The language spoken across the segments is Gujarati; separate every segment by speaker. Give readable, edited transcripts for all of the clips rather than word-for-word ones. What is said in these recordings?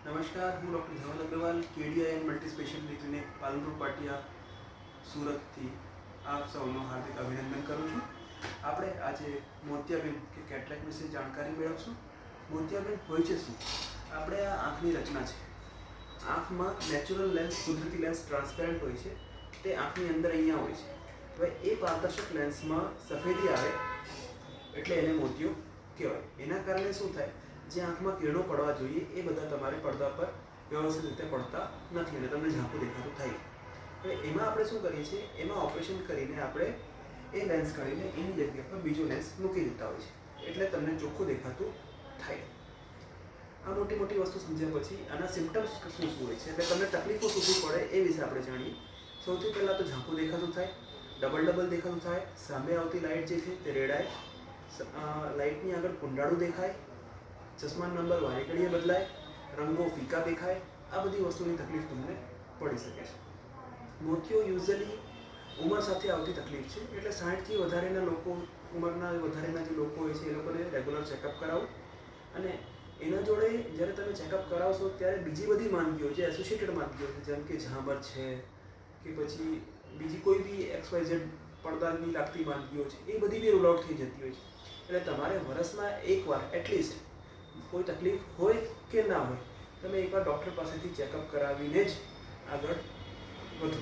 Speaker 1: નમસ્કાર, હું doctor Dhaval Agrawal, KDIN multi speciality clinic, Palanpur Patia, સુરતથી આપ સૌનું હાર્દિક અભિનંદન કરું છું. આપણે આજે મોતિયાબિંદ કે કેટરેક્ટ વિશે જાણકારી મેળવશું. મોતિયાબિંદ હોય છે શું? આપણે આ આંખની રચના છે. આંખમાં નેચરલ લેન્સ, કુદરતી લેન્સ ટ્રાન્સપેરન્ટ હોય છે. તે આંખની અંદર અહીંયા હોય છે. હવે એ પારદર્શક લેન્સમાં સફેદી આવે એટલે એને મોતિયો કહેવાય. એના કારણે શું થાય, જે આંખમાં કિરણો પડવા જોઈએ એ બધા તમારે પડદા પર વ્યવસ્થિત રીતે પડતા નથી અને તમને ઝાંખું દેખાતું થાય. હવે એમાં આપણે શું કરીએ છીએ, એમાં ઓપરેશન કરીને આપણે એ લેન્સ કાઢીને એની જગ્યા પર બીજો લેન્સ મૂકી દેતા હોય છે, એટલે તમને ચોખ્ખું દેખાતું થાય. આ મોટી મોટી વસ્તુ સમજ્યા પછી આના સિમ્ટમ્સ શું હોય છે, એટલે તમને તકલીફો શું પડે એ વિશે આપણે જાણીએ. સૌથી પહેલાં તો ઝાંખું દેખાતું થાય, ડબલ દેખાતું થાય, સામે આવતી લાઇટ જે છે તે રેડાય, લાઇટની આગળ કુંડાળું દેખાય, ચશ્માનો નંબર વારે ઘડીએ બદલાય, રંગો ફીકા દેખાય. આ બધી વસ્તુની તકલીફ તમને પડી શકે છે. મોતિયો યુઝ્યુઅલી ઉંમર સાથે આવતી તકલીફ છે, એટલે 60થી વધારેના લોકો, ઉંમરના વધારેના જે લોકો હોય છે એ લોકોને રેગ્યુલર ચેકઅપ કરાવવું. અને એના જોડે જ્યારે તમે ચેકઅપ કરાવશો ત્યારે બીજી બધી માંદગીઓ, જે એસોસિએટેડ માંદગીઓ છે, જેમ કે ઝામર છે કે પછી બીજી કોઈ બી XYZ પડદાની લાગતી માંદગીઓ છે, એ બધી બી રૂલ આઉટ થઈ જતી હોય છે. એટલે તમારે વર્ષમાં એકવાર એટલીસ્ટ કોઈ તકલીફ હોય કે ના હોય, તમે એકવાર ડૉક્ટર પાસેથી ચેકઅપ કરાવીને જ આગળ વધો.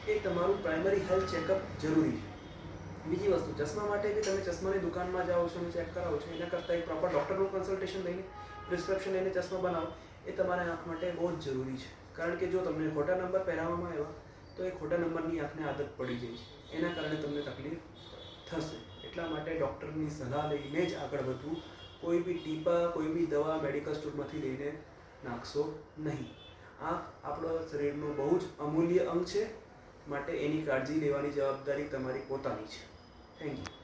Speaker 1: એ તમારું પ્રાઇમરી હેલ્થ ચેકઅપ જરૂરી છે. બીજી વસ્તુ, ચશ્મા માટે બી તમે ચશ્માની દુકાનમાં જાઓ છો અને ચેક કરાવો છો, એના કરતાં એક પ્રોપર ડૉક્ટરનું કન્સલ્ટેશન લઈને પ્રિસ્ક્રિપ્શન લઈને ચશ્મા બનાવો એ તમારા આંખ માટે બહુ જ જરૂરી છે. કારણ કે જો તમને ખોટા નંબર પહેરાવવામાં આવ્યા તો એ ખોટા નંબરની આંખને આદત પડી જાય છે, એના કારણે તમને તકલીફ થશે. એટલા માટે ડૉક્ટરની સલાહ લઈને જ આગળ વધવું. કોઈ બી ટીપા, કોઈ બી દવા મેડિકલ સ્ટોરમાંથી લઈને નાખશો નહીં. આંખ આપણા શરીરનું બહુ જ અમૂલ્ય અંગ છે, માટે એની કાળજી લેવાની જવાબદારી તમારી પોતાની છે. Thank you.